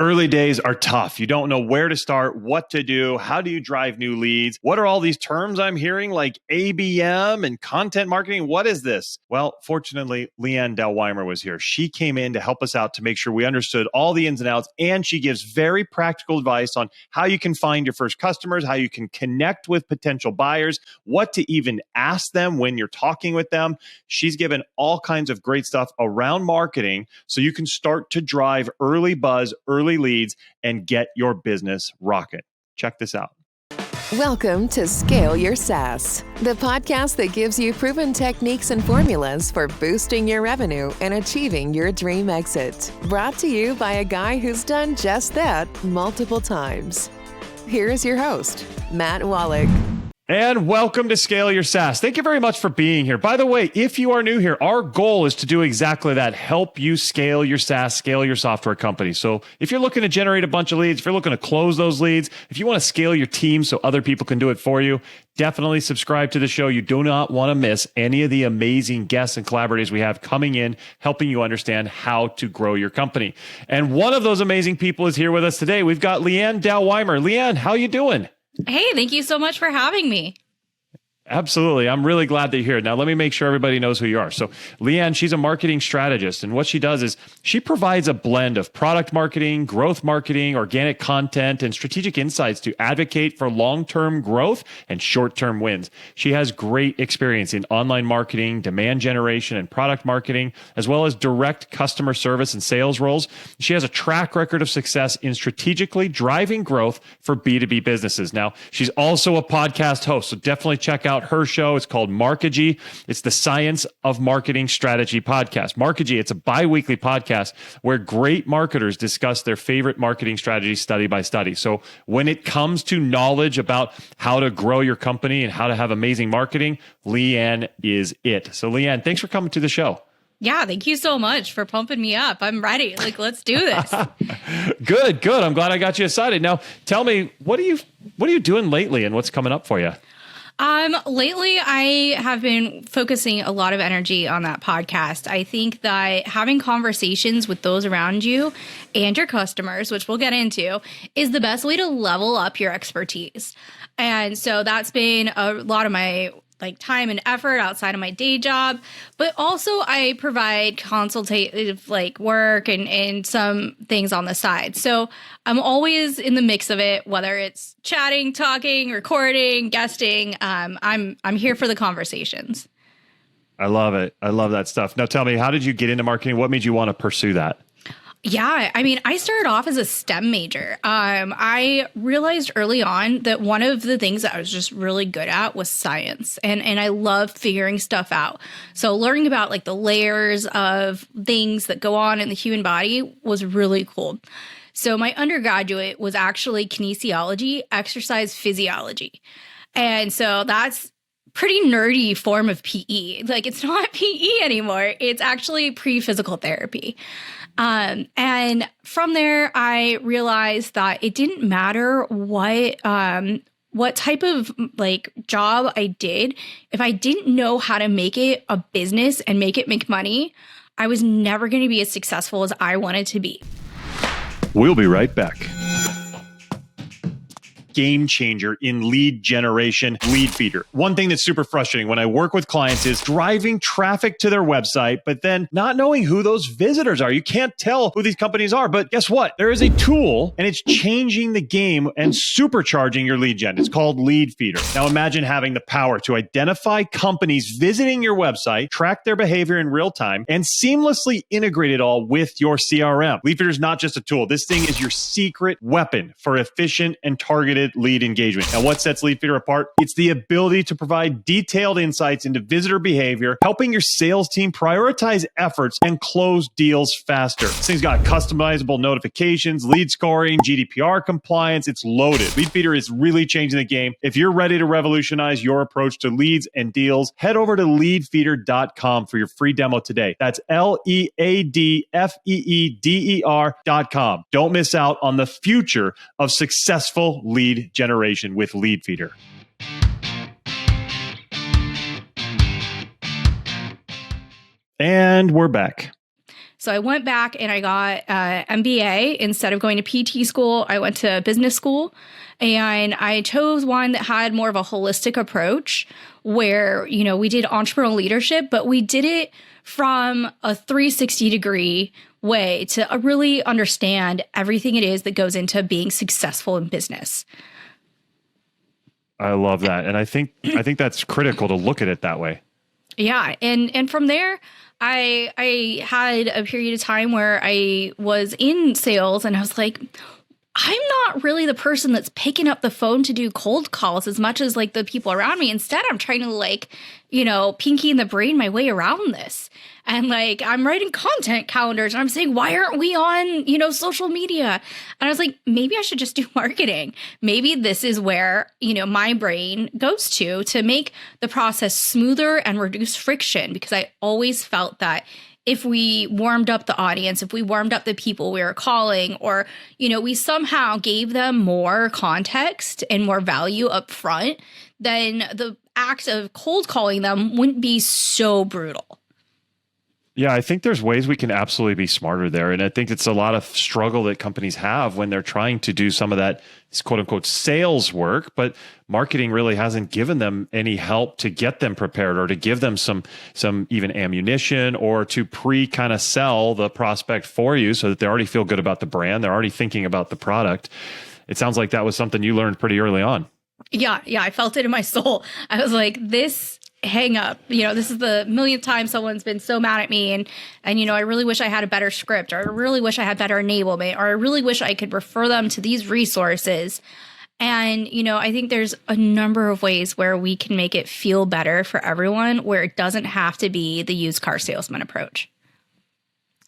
Early days are tough. You don't know where to start, what to do. How do you drive new leads? What are all these terms I'm hearing like ABM and content marketing? What is this? Well, fortunately, Leanne Dow-Weimer was here. She came in to help us out to make sure we understood all the ins and outs. And she gives very practical advice on how you can find your first customers, how you can connect with potential buyers, what to even ask them when you're talking with them. She's given all kinds of great stuff around marketing so you can start to drive early buzz, early leads, and get your business rocking. Check this out. Welcome to Scale Your SaaS, the podcast that gives you proven techniques and formulas for boosting your revenue and achieving your dream exit. Brought to you by a guy who's done just that multiple times. Here is your host, Matt Wolach. And welcome to Scale Your SaaS. Thank you very much for being here. By the way, if you are new here, our goal is to do exactly that, help you scale your SaaS, scale your software company. So if you're looking to generate a bunch of leads, if you're looking to close those leads, if you want to scale your team so other people can do it for you, definitely subscribe to the show. You do not want to miss any of the amazing guests and collaborators we have coming in, helping you understand how to grow your company. And one of those amazing people is here with us today. We've got Leanne Dow-Weimer. Leanne, how you doing? Hey, thank you so much for having me. Absolutely. I'm really glad that you're here. Now, let me make sure everybody knows who you are. So Leanne, she's a marketing strategist. And what she does is she provides a blend of product marketing, growth marketing, organic content, and strategic insights to advocate for long-term growth and short-term wins. She has great experience in online marketing, demand generation, and product marketing, as well as direct customer service and sales roles. She has a track record of success in strategically driving growth for B2B businesses. Now, she's also a podcast host, so definitely check out her show. It's called Markegy. It's the Science of Marketing Strategy podcast. Markegy, it's a bi-weekly podcast where great marketers discuss their favorite marketing strategies study by study. So when it comes to knowledge about how to grow your company and how to have amazing marketing, Leanne is it. So Leanne, thanks for coming to the show. Yeah, thank you so much for pumping me up. I'm ready. Let's do this. Good. I'm glad I got you excited. Now, tell me, what are you doing lately and what's coming up for you? Lately, I have been focusing a lot of energy on that podcast. I think that having conversations with those around you and your customers, which we'll get into, is the best way to level up your expertise. And so that's been a lot of my time and effort outside of my day job, but also I provide consultative work and some things on the side. So I'm always in the mix of it, whether it's chatting, talking, recording, guesting. I'm here for the conversations. I love it. I love that stuff. Now tell me, how did you get into marketing? What made you want to pursue that? Yeah, I mean, I started off as a STEM major. I realized early on that one of the things that I was just really good at was science, and I loved figuring stuff out. So learning about the layers of things that go on in the human body was really cool. So my undergraduate was actually kinesiology, exercise physiology. And so that's pretty nerdy form of PE. It's not PE anymore. It's actually pre-physical therapy. And from there, I realized that it didn't matter what type of job I did. If I didn't know how to make it a business and make money, I was never going to be as successful as I wanted to be. We'll be right back. Game changer in lead generation, Lead Feeder. One thing that's super frustrating when I work with clients is driving traffic to their website, but then not knowing who those visitors are. You can't tell who these companies are, but guess what? There is a tool and it's changing the game and supercharging your lead gen. It's called Lead Feeder. Now imagine having the power to identify companies visiting your website, track their behavior in real time, and seamlessly integrate it all with your CRM. Lead Feeder is not just a tool. This thing is your secret weapon for efficient and targeted lead engagement. Now, what sets Lead Feeder apart? It's the ability to provide detailed insights into visitor behavior, helping your sales team prioritize efforts and close deals faster. This thing's got customizable notifications, lead scoring, GDPR compliance. It's loaded. Lead Feeder is really changing the game. If you're ready to revolutionize your approach to leads and deals, head over to leadfeeder.com for your free demo today. That's LEADFEEDER.com. Don't miss out on the future of successful lead generation with Lead Feeder. And we're back. So I went back and I got MBA. Instead of going to PT school, I went to business school. And I chose one that had more of a holistic approach where, we did entrepreneurial leadership, but we did it from a 360-degree way to really understand everything it is that goes into being successful in business. I love that. And I think that's critical to look at it that way. Yeah. And from there, I had a period of time where I was in sales and I was like, I'm not really the person that's picking up the phone to do cold calls as much as like the people around me. Instead, I'm trying to pinky in the brain my way around this. And like, I'm writing content calendars and I'm saying, why aren't we on, social media? And I was like, maybe I should just do marketing. Maybe this is where, my brain goes to make the process smoother and reduce friction, because I always felt that if we warmed up the audience, if we warmed up the people we were calling, or, we somehow gave them more context and more value up front, then the act of cold calling them wouldn't be so brutal. Yeah, I think there's ways we can absolutely be smarter there. And I think it's a lot of struggle that companies have when they're trying to do some of that quote unquote sales work, but marketing really hasn't given them any help to get them prepared or to give them some even ammunition or to kind of sell the prospect for you so that they already feel good about the brand. They're already thinking about the product. It sounds like that was something you learned pretty early on. Yeah, I felt it in my soul. I was like, this hang up, this is the millionth time someone's been so mad at me. And I really wish I had a better script, or I really wish I had better enablement, or I really wish I could refer them to these resources. And, I think there's a number of ways where we can make it feel better for everyone, where it doesn't have to be the used car salesman approach.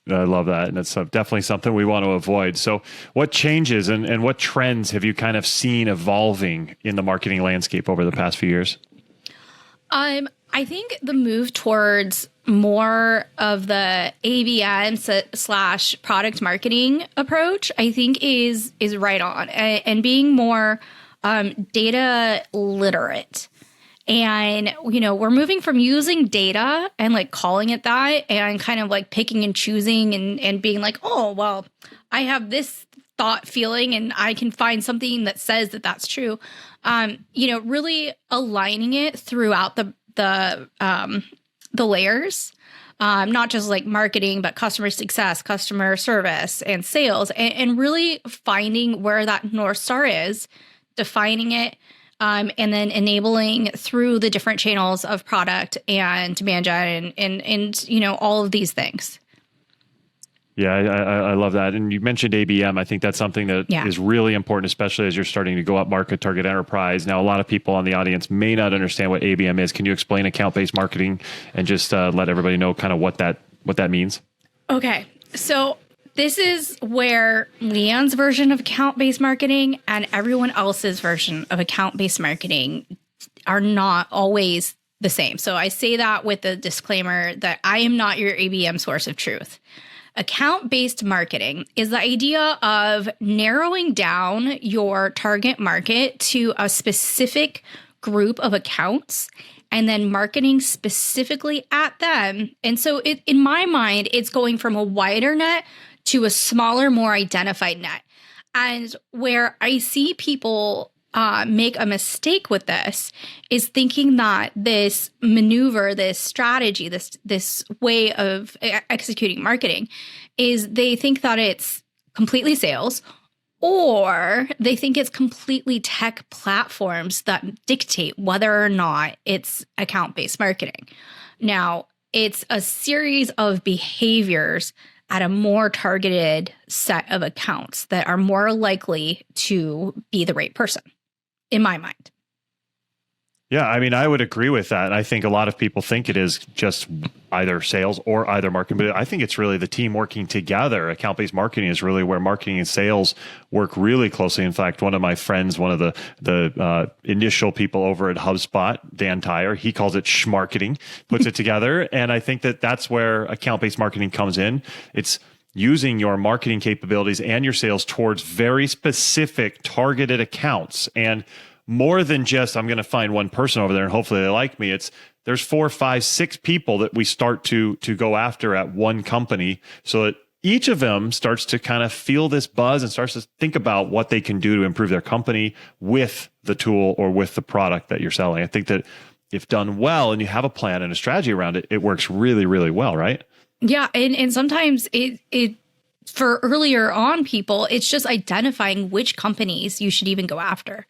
I love that. And it's definitely something we want to avoid. So what changes and what trends have you kind of seen evolving in the marketing landscape over the past few years? I think the move towards more of the ABM / product marketing approach, I think is right on, and being more data literate. And, we're moving from using data and like calling it that and kind of like picking and choosing and being like, oh, well, I have this thought feeling and I can find something that says that that's true. Really aligning it throughout the layers, not just like marketing, but customer success, customer service, and sales, and really finding where that North Star is, defining it, and then enabling through the different channels of product and demand gen and all of these things. Yeah, I love that. And you mentioned ABM. I think that's something that is really important, especially as you're starting to go up market, target enterprise. Now, a lot of people on the audience may not understand what ABM is. Can you explain account-based marketing and just let everybody know kind of what that means? Okay. So this is where Leanne's version of account-based marketing and everyone else's version of account-based marketing are not always the same. So I say that with the disclaimer that I am not your ABM source of truth. Account-based marketing is the idea of narrowing down your target market to a specific group of accounts and then marketing specifically at them. And so in my mind, it's going from a wider net to a smaller, more identified net. And where I see people make a mistake with this is thinking that this maneuver, this strategy, this way of executing marketing is they think that it's completely sales, or they think it's completely tech platforms that dictate whether or not it's account-based marketing. Now, it's a series of behaviors at a more targeted set of accounts that are more likely to be the right person, in my mind. Yeah, I mean, I would agree with that. I think a lot of people think it is just either sales or either marketing, but I think it's really the team working together. Account-based marketing is really where marketing and sales work really closely. In fact, one of my friends, one of the initial people over at HubSpot, Dan Tyre, he calls it schmarketing, puts it together. And I think that that's where account-based marketing comes in. It's using your marketing capabilities and your sales towards very specific targeted accounts. And more than just, I'm going to find one person over there and hopefully they like me. There's 4, 5, 6 people that we start to go after at one company, so that each of them starts to kind of feel this buzz and starts to think about what they can do to improve their company with the tool or with the product that you're selling. I think that if done well and you have a plan and a strategy around it, it works really, really well, right? Yeah. And sometimes it for earlier on people, it's just identifying which companies you should even go after.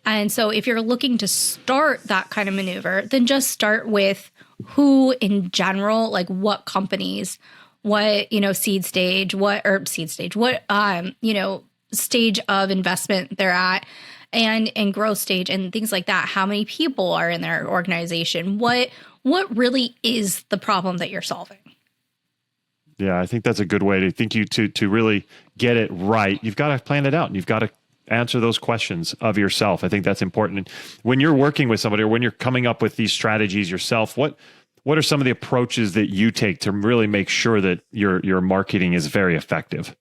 And so if you're looking to start that kind of maneuver, then just start with who in general, like what companies, what, seed stage, what stage of investment they're at, and growth stage and things like that. How many people are in their organization? What really is the problem that you're solving? Yeah, I think that's a good way to really get it right. You've got to plan it out and you've got to answer those questions of yourself. I think that's important. And when you're working with somebody or when you're coming up with these strategies yourself, what are some of the approaches that you take to really make sure that your marketing is very effective?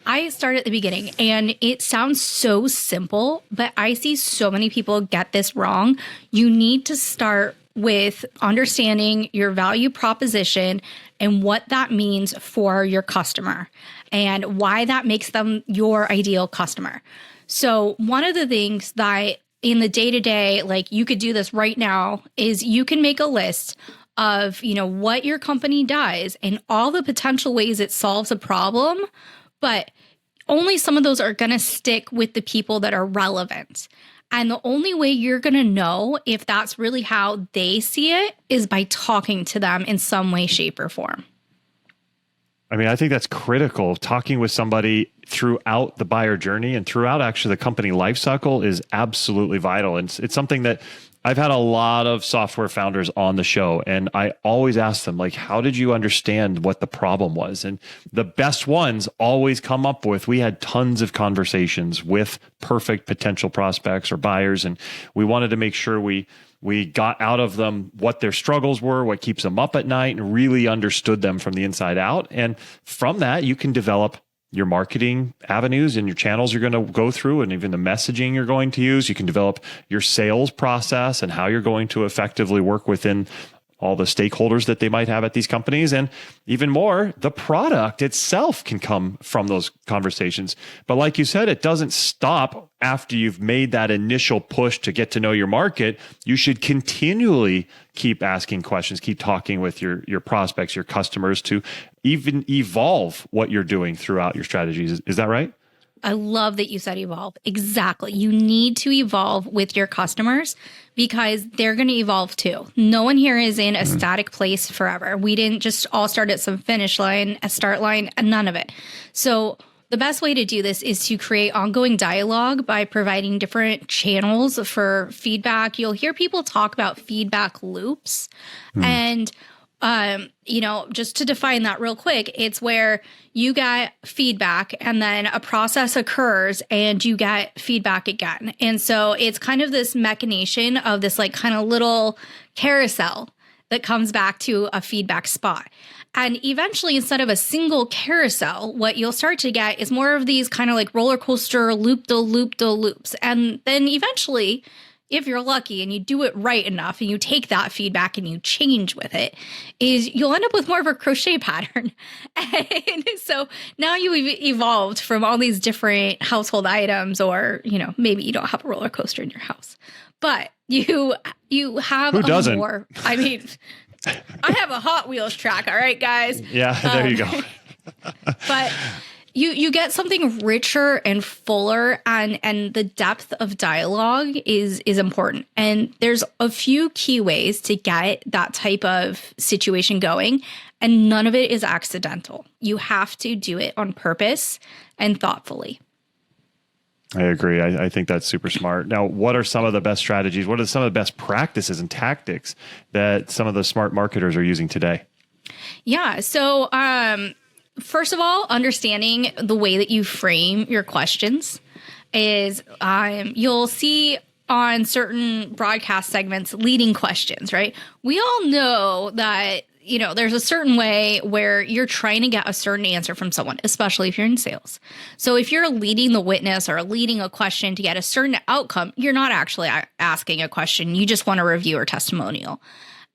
I start at the beginning, and it sounds so simple, but I see so many people get this wrong. You need to start with understanding your value proposition and what that means for your customer and why that makes them your ideal customer. So one of the things that in the day-to-day, like you could do this right now, is you can make a list of, what your company does and all the potential ways it solves a problem, but only some of those are going to stick with the people that are relevant. And the only way you're going to know if that's really how they see it is by talking to them in some way, shape, or form. I mean, I think that's critical. Talking with somebody throughout the buyer journey and throughout actually the company lifecycle is absolutely vital. And it's something that I've had a lot of software founders on the show, and I always ask them, like, how did you understand what the problem was? And the best ones always come up with, we had tons of conversations with perfect potential prospects or buyers, and we wanted to make sure we got out of them what their struggles were, what keeps them up at night, and really understood them from the inside out. And from that, you can develop your marketing avenues and your channels you're going to go through, and even the messaging you're going to use. You can develop your sales process and how you're going to effectively work within all the stakeholders that they might have at these companies. And even more, the product itself can come from those conversations. But like you said, it doesn't stop after you've made that initial push to get to know your market. You should continually keep asking questions, keep talking with your prospects, your customers, to even evolve what you're doing throughout your strategies. Is that right? I love that you said evolve. Exactly. You need to evolve with your customers because they're going to evolve too. No one here is in a static place forever. We didn't just all start at some finish line, a start line, and none of it. So the best way to do this is to create ongoing dialogue by providing different channels for feedback. You'll hear people talk about feedback loops. And just to define that real quick, it's where you get feedback and then a process occurs and you get feedback again. And so it's kind of this machination of this like kind of little carousel that comes back to a feedback spot. And eventually, instead of a single carousel, what you'll start to get is more of these kind of like roller coaster loop-de-loop-de-loops. And then eventually, if you're lucky and you do it right enough and you take that feedback and you change with it, is you'll end up with more of a crochet pattern. And so now you've evolved from all these different household items, or, maybe you don't have a roller coaster in your house, but you have Who doesn't? I have a Hot Wheels track. All right, guys. Yeah, there you go. But you get something richer and fuller, and the depth of dialogue is important. And there's a few key ways to get that type of situation going, and none of it is accidental. You have to do it on purpose and thoughtfully. I agree. I think that's super smart. Now, what are some of the best strategies? What are some of the best practices and tactics that some of the smart marketers are using today? Yeah. So, first of all, understanding the way that you frame your questions is you'll see on certain broadcast segments leading questions, right? We all know that there's a certain way where you're trying to get a certain answer from someone, especially if you're in sales. So if you're leading the witness or leading a question to get a certain outcome, you're not actually asking a question. You just want a review or testimonial.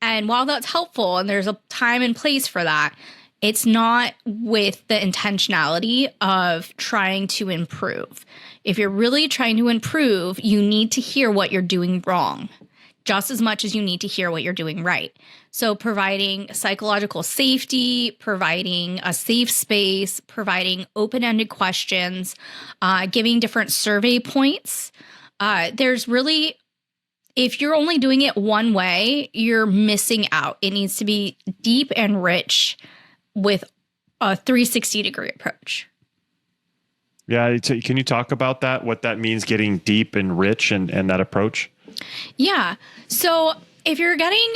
And while that's helpful and there's a time and place for that, it's not with the intentionality of trying to improve. If you're really trying to improve, you need to hear what you're doing wrong just as much as you need to hear what you're doing right. So providing psychological safety, providing a safe space, providing open-ended questions, giving different survey points. There's really, if you're only doing it one way, you're missing out. It needs to be deep and rich with a 360-degree approach. Yeah. Can you talk about that? What that means, getting deep and rich and that approach? Yeah. So if you're getting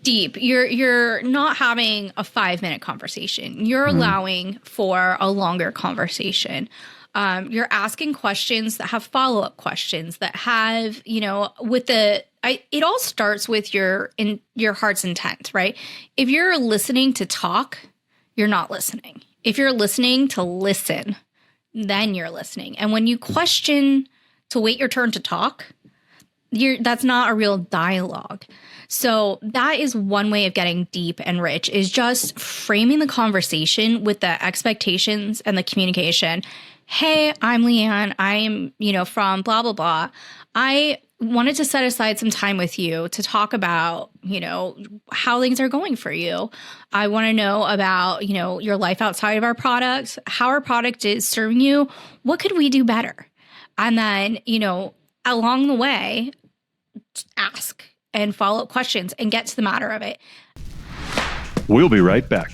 deep, you're not having a 5-minute conversation. You're allowing for a longer conversation. You're asking questions that have follow-up questions that have, it all starts with your heart's intent, right? If you're listening to talk, you're not listening. If you're listening to listen, then you're listening. And when you question to wait your turn to talk, that's not a real dialogue. So that is one way of getting deep and rich, is just framing the conversation with the expectations and the communication. Hey, I'm Leanne. I'm, from blah, blah, blah. I wanted to set aside some time with you to talk about, how things are going for you. I want to know about, your life outside of our product, how our product is serving you. What could we do better? And then, along the way, ask and follow up questions and get to the matter of it. We'll be right back.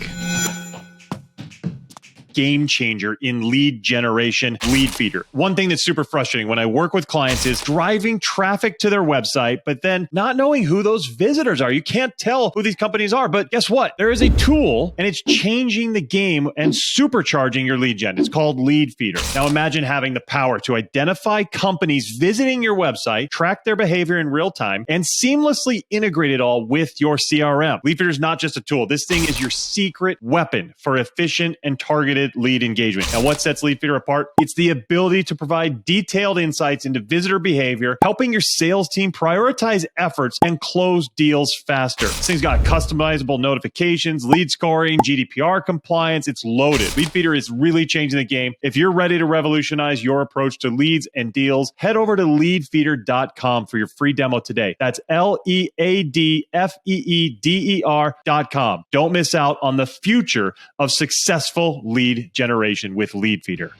Game changer in lead generation, Lead Feeder. One thing that's super frustrating when I work with clients is driving traffic to their website, but then not knowing who those visitors are. You can't tell who these companies are, but guess what? There is a tool and it's changing the game and supercharging your lead gen. It's called Lead Feeder. Now imagine having the power to identify companies visiting your website, track their behavior in real time, and seamlessly integrate it all with your CRM. Lead Feeder is not just a tool. This thing is your secret weapon for efficient and targeted lead engagement. Now, what sets Lead Feeder apart? It's the ability to provide detailed insights into visitor behavior, helping your sales team prioritize efforts and close deals faster. This thing's got customizable notifications, lead scoring, GDPR compliance. It's loaded. Lead Feeder is really changing the game. If you're ready to revolutionize your approach to leads and deals, head over to leadfeeder.com for your free demo today. That's LEADFEEDER.com. Don't miss out on the future of successful lead generation with Lead Feeder.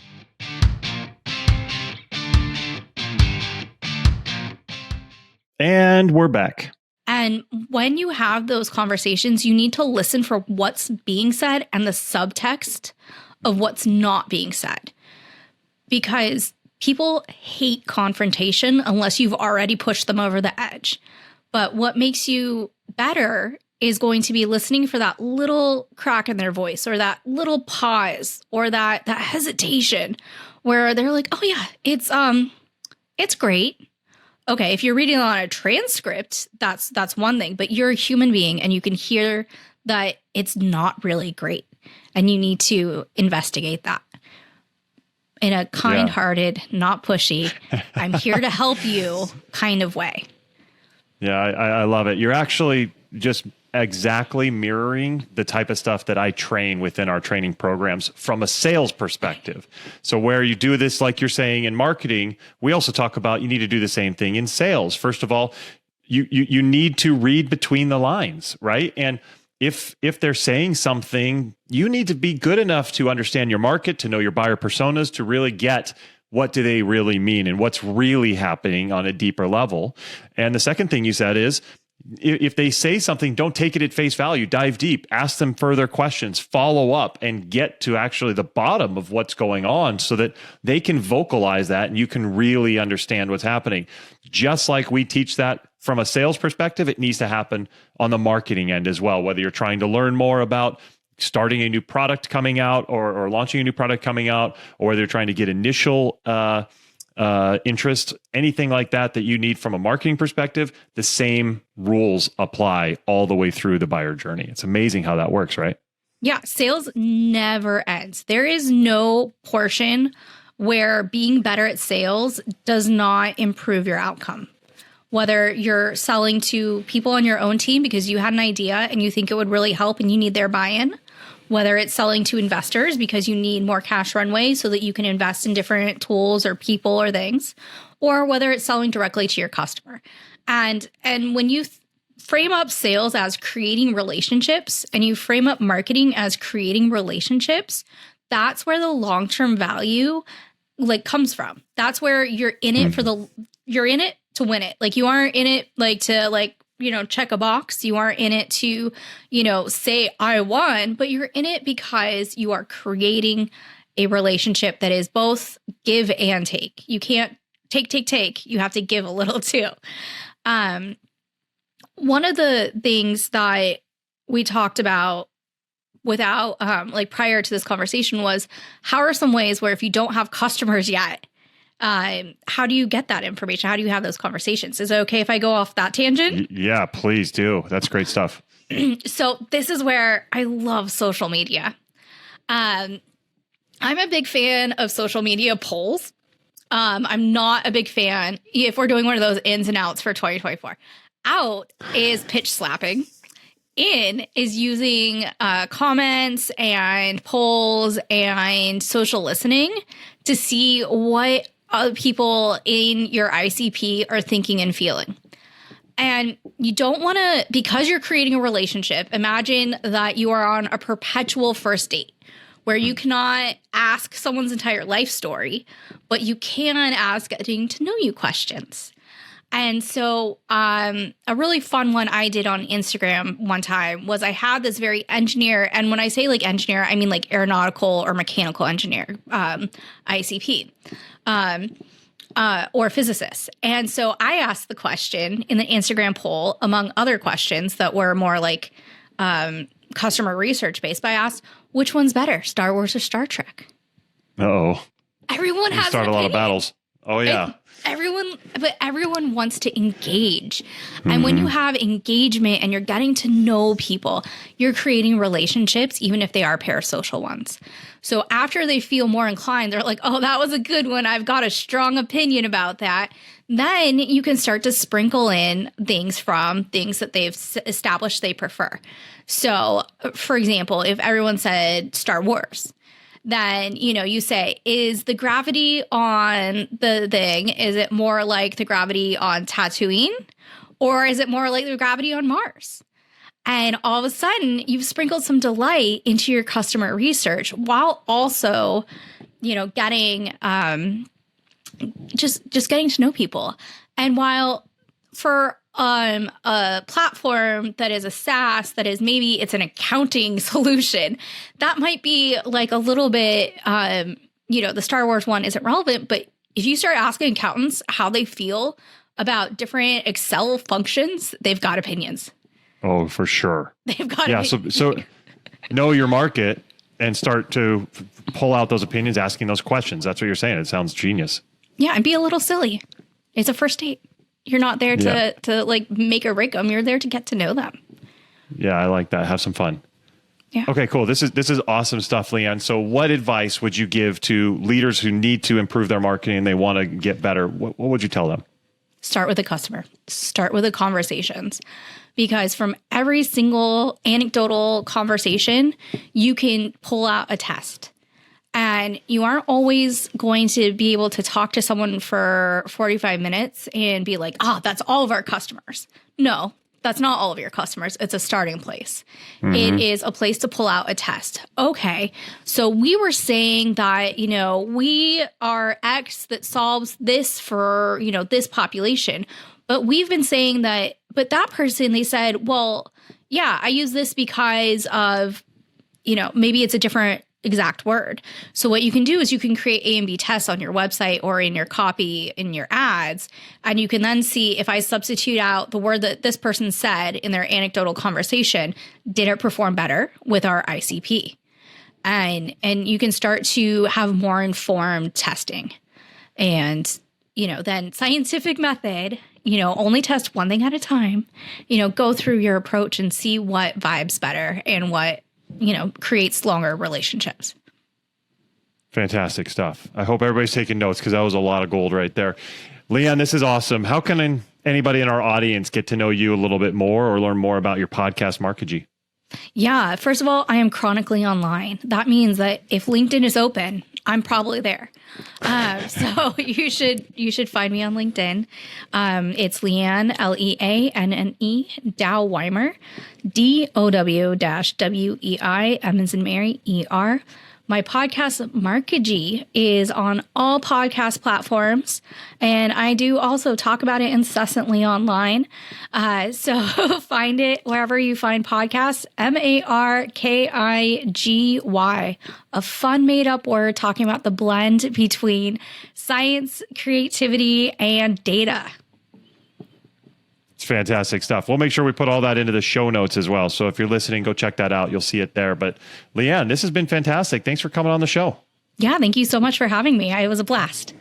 And we're back. And when you have those conversations, you need to listen for what's being said and the subtext of what's not being said. Because people hate confrontation unless you've already pushed them over the edge. But what makes you better is going to be listening for that little crack in their voice, or that little pause, or that hesitation where they're like, oh yeah, it's great. Okay, if you're reading on a transcript, that's one thing, but you're a human being and you can hear that it's not really great and you need to investigate that in a kind-hearted, not pushy, I'm here to help you kind of way. Yeah, I love it. You're actually just exactly mirroring the type of stuff that I train within our training programs from a sales perspective. So where you do this, like you're saying in marketing, we also talk about you need to do the same thing in sales. First of all, you need to read between the lines, right? And if they're saying something, you need to be good enough to understand your market, to know your buyer personas, to really get what do they really mean and what's really happening on a deeper level. And the second thing you said is, if they say something, don't take it at face value. Dive deep, ask them further questions, follow up, and get to actually the bottom of what's going on so that they can vocalize that and you can really understand what's happening. Just like we teach that from a sales perspective, it needs to happen on the marketing end as well, whether you're trying to learn more about starting a new product coming out or launching a new product coming out, or whether you're trying to get initial interest, anything like that you need from a marketing perspective, the same rules apply all the way through the buyer journey. It's amazing how that works, right? Yeah, sales never ends. There is no portion where being better at sales does not improve your outcome. Whether you're selling to people on your own team because you had an idea and you think it would really help and you need their buy-in, whether it's selling to investors because you need more cash runway so that you can invest in different tools or people or things, or whether it's selling directly to your customer. And when you frame up sales as creating relationships and you frame up marketing as creating relationships, that's where the long-term value comes from. That's where you're in it you're in it to win it. You aren't in it to check a box. You aren't in it to, say I won, but you're in it because you are creating a relationship that is both give and take. You can't take. You have to give a little too. One of the things that we talked about without prior to this conversation was, how are some ways where if you don't have customers yet, how do you get that information? How do you have those conversations? Is it okay if I go off that tangent? Yeah, please do. That's great stuff. So this is where I love social media. I'm a big fan of social media polls. I'm not a big fan if we're doing one of those ins and outs for 2024. Out is pitch slapping. In is using comments and polls and social listening to see what other people in your ICP are thinking and feeling. And you don't want to, because you're creating a relationship, imagine that you are on a perpetual first date where you cannot ask someone's entire life story, but you can ask getting to know you questions. And so a really fun one I did on Instagram one time was I had this very engineer, and when I say engineer, I mean aeronautical or mechanical engineer, ICP, or physicist. And so I asked the question in the Instagram poll, among other questions that were more customer research based, but I asked, which one's better, Star Wars or Star Trek? Uh-oh. Everyone has start an a lot opinion. of battles. Oh, yeah. Everyone wants to engage. And when you have engagement and you're getting to know people, you're creating relationships, even if they are parasocial ones. So after they feel more inclined, they're like, oh, that was a good one. I've got a strong opinion about that. Then you can start to sprinkle in things from things that they've established they prefer. So, for example, if everyone said Star Wars, then, you say, is the gravity on the thing, is it more like the gravity on Tatooine? Or is it more like the gravity on Mars? And all of a sudden, you've sprinkled some delight into your customer research while also, getting, just getting to know people. And while for a platform that is a SaaS, that is maybe it's an accounting solution, that might be a little bit, the Star Wars one isn't relevant. But if you start asking accountants how they feel about different Excel functions, they've got opinions. Oh, for sure. They've got opinions. So know your market and start to pull out those opinions, asking those questions. That's what you're saying. It sounds genius. Yeah, and be a little silly. It's a first date. You're not there to make or break them. You're there to get to know them. Yeah, I like that. Have some fun. Yeah. Okay, cool. This is awesome stuff, Leanne. So what advice would you give to leaders who need to improve their marketing and they want to get better? What would you tell them? Start with the customer. Start with the conversations. Because from every single anecdotal conversation, you can pull out a test. And you aren't always going to be able to talk to someone for 45 minutes and be like, that's all of our customers. No, that's not all of your customers. It's a starting place. Mm-hmm. It is a place to pull out a test. Okay, so we were saying that, we are X that solves this for, this population. But we've been saying that, but that person, they said, well, yeah, I use this because of, maybe it's a different exact word. So what you can do is you can create A and B tests on your website or in your copy, in your ads, and you can then see if I substitute out the word that this person said in their anecdotal conversation, did it perform better with our ICP? And you can start to have more informed testing. And then scientific method, only test one thing at a time, go through your approach and see what vibes better and what, creates longer relationships. Fantastic stuff. I hope everybody's taking notes because that was a lot of gold right there. Leanne, this is awesome. How can anybody in our audience get to know you a little bit more or learn more about your podcast, Markegy? Yeah. First of all, I am chronically online. That means that if LinkedIn is open, I'm probably there. So you should find me on LinkedIn. It's Leanne, Leanne Dow-Weimer, DOW-WEI, M as in Mary, ER. My podcast, Markegy, is on all podcast platforms, and I do also talk about it incessantly online. So find it wherever you find podcasts, Markigy, a fun made-up word talking about the blend between science, creativity, and data. It's fantastic stuff. We'll make sure we put all that into the show notes as well. So if you're listening, go check that out. You'll see it there. But Leanne, this has been fantastic. Thanks for coming on the show. Yeah, thank you so much for having me. It was a blast.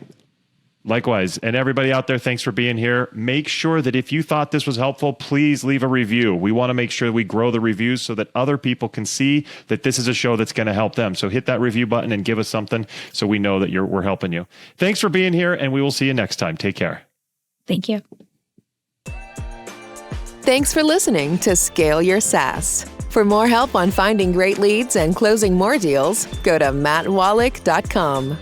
Likewise. And everybody out there, thanks for being here. Make sure that if you thought this was helpful, please leave a review. We want to make sure we grow the reviews so that other people can see that this is a show that's going to help them. So hit that review button and give us something so we know that we're helping you. Thanks for being here, and we will see you next time. Take care. Thank you. Thanks for listening to Scale Your SaaS. For more help on finding great leads and closing more deals, go to mattwallach.com.